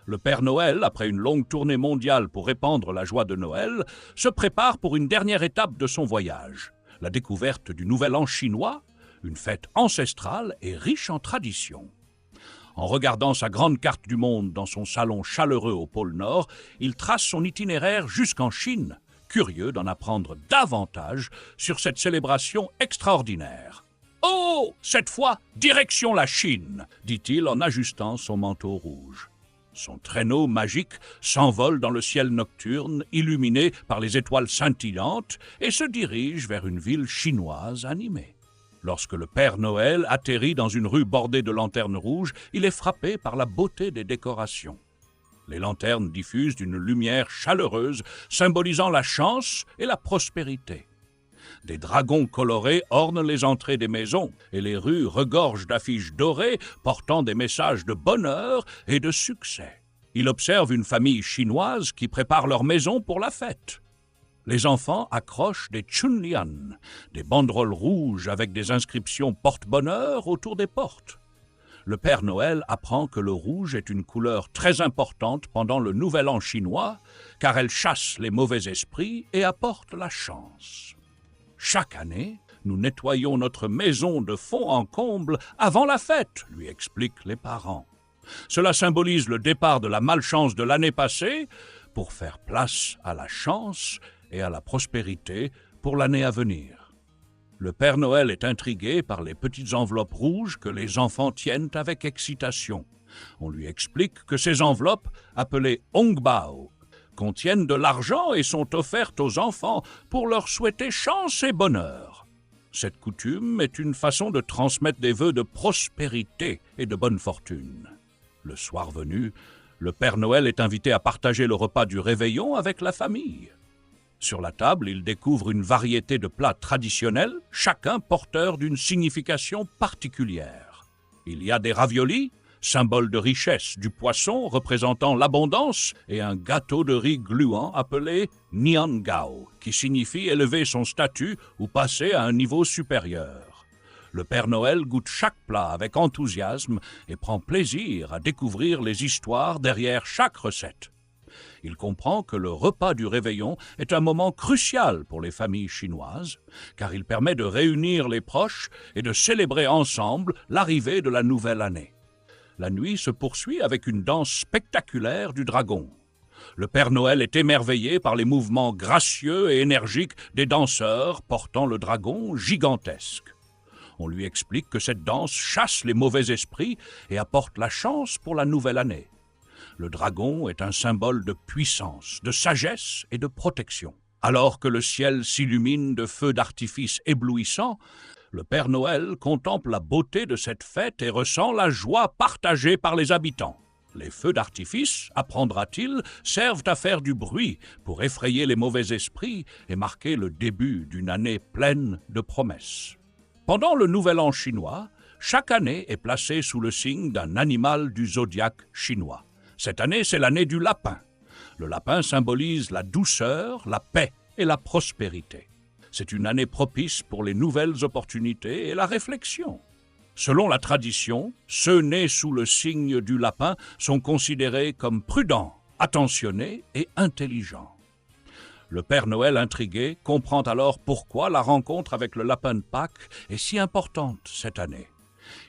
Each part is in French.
Le Père Noël, après une longue tournée mondiale pour répandre la joie de Noël, se prépare pour une dernière étape de son voyage, la découverte du Nouvel An chinois, une fête ancestrale et riche en traditions. En regardant sa grande carte du monde dans son salon chaleureux au pôle Nord, il trace son itinéraire jusqu'en Chine, curieux d'en apprendre davantage sur cette célébration extraordinaire. « Oh, cette fois, direction la Chine !» dit-il en ajustant son manteau rouge. Son traîneau magique s'envole dans le ciel nocturne, illuminé par les étoiles scintillantes, et se dirige vers une ville chinoise animée. Lorsque le Père Noël atterrit dans une rue bordée de lanternes rouges, il est frappé par la beauté des décorations. Les lanternes diffusent une lumière chaleureuse, symbolisant la chance et la prospérité. Des dragons colorés ornent les entrées des maisons et les rues regorgent d'affiches dorées portant des messages de bonheur et de succès. Il observe une famille chinoise qui prépare leur maison pour la fête. Les enfants accrochent des chunlian, des banderoles rouges avec des inscriptions porte-bonheur autour des portes. Le Père Noël apprend que le rouge est une couleur très importante pendant le Nouvel An chinois, car elle chasse les mauvais esprits et apporte la chance. Chaque année, nous nettoyons notre maison de fond en comble avant la fête, lui expliquent les parents. Cela symbolise le départ de la malchance de l'année passée pour faire place à la chance et à la prospérité pour l'année à venir. Le Père Noël est intrigué par les petites enveloppes rouges que les enfants tiennent avec excitation. On lui explique que ces enveloppes, appelées Hongbao, contiennent de l'argent et sont offertes aux enfants pour leur souhaiter chance et bonheur. Cette coutume est une façon de transmettre des vœux de prospérité et de bonne fortune. Le soir venu, le Père Noël est invité à partager le repas du réveillon avec la famille. Sur la table, il découvre une variété de plats traditionnels, chacun porteur d'une signification particulière. Il y a des raviolis, symbole de richesse, du poisson représentant l'abondance et un gâteau de riz gluant appelé Niangao, qui signifie élever son statut ou passer à un niveau supérieur. Le Père Noël goûte chaque plat avec enthousiasme et prend plaisir à découvrir les histoires derrière chaque recette. Il comprend que le repas du réveillon est un moment crucial pour les familles chinoises, car il permet de réunir les proches et de célébrer ensemble l'arrivée de la nouvelle année. La nuit se poursuit avec une danse spectaculaire du dragon. Le Père Noël est émerveillé par les mouvements gracieux et énergiques des danseurs portant le dragon gigantesque. On lui explique que cette danse chasse les mauvais esprits et apporte la chance pour la nouvelle année. Le dragon est un symbole de puissance, de sagesse et de protection. Alors que le ciel s'illumine de feux d'artifice éblouissants, le Père Noël contemple la beauté de cette fête et ressent la joie partagée par les habitants. Les feux d'artifice, apprendra-t-il, servent à faire du bruit pour effrayer les mauvais esprits et marquer le début d'une année pleine de promesses. Pendant le Nouvel An chinois, chaque année est placée sous le signe d'un animal du zodiaque chinois. Cette année, c'est l'année du lapin. Le lapin symbolise la douceur, la paix et la prospérité. C'est une année propice pour les nouvelles opportunités et la réflexion. Selon la tradition, ceux nés sous le signe du lapin sont considérés comme prudents, attentionnés et intelligents. Le Père Noël, intrigué, comprend alors pourquoi la rencontre avec le lapin de Pâques est si importante cette année.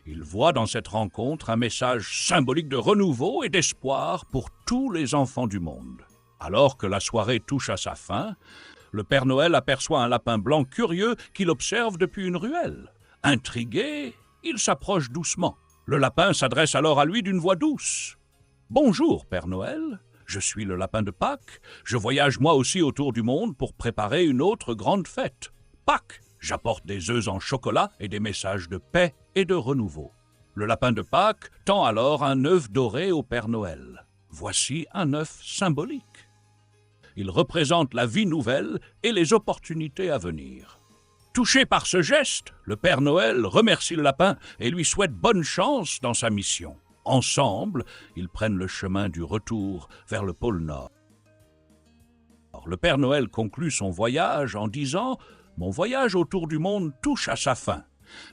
Il voit dans cette rencontre un message symbolique de renouveau et d'espoir pour tous les enfants du monde. Alors que la soirée touche à sa fin, le Père Noël aperçoit un lapin blanc curieux qu'il observe depuis une ruelle. Intrigué, il s'approche doucement. Le lapin s'adresse alors à lui d'une voix douce. « Bonjour, Père Noël, je suis le lapin de Pâques. Je voyage moi aussi autour du monde pour préparer une autre grande fête. Pâques, j'apporte des œufs en chocolat et des messages de paix et de renouveau. » Le lapin de Pâques tend alors un œuf doré au Père Noël. Voici un œuf symbolique. Il représente la vie nouvelle et les opportunités à venir. Touché par ce geste, le Père Noël remercie le lapin et lui souhaite bonne chance dans sa mission. Ensemble, ils prennent le chemin du retour vers le pôle Nord. Le Père Noël conclut son voyage en disant « Mon voyage autour du monde touche à sa fin.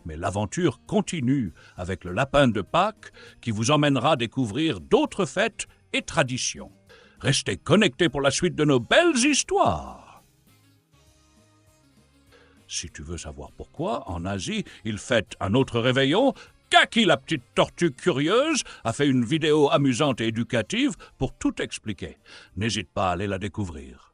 Mais l'aventure continue avec le lapin de Pâques qui vous emmènera découvrir d'autres fêtes et traditions. Restez connectés pour la suite de nos belles histoires. Si tu veux savoir pourquoi, en Asie, ils fêtent un autre réveillon, Kaki la petite tortue curieuse a fait une vidéo amusante et éducative pour tout expliquer. N'hésite pas à aller la découvrir.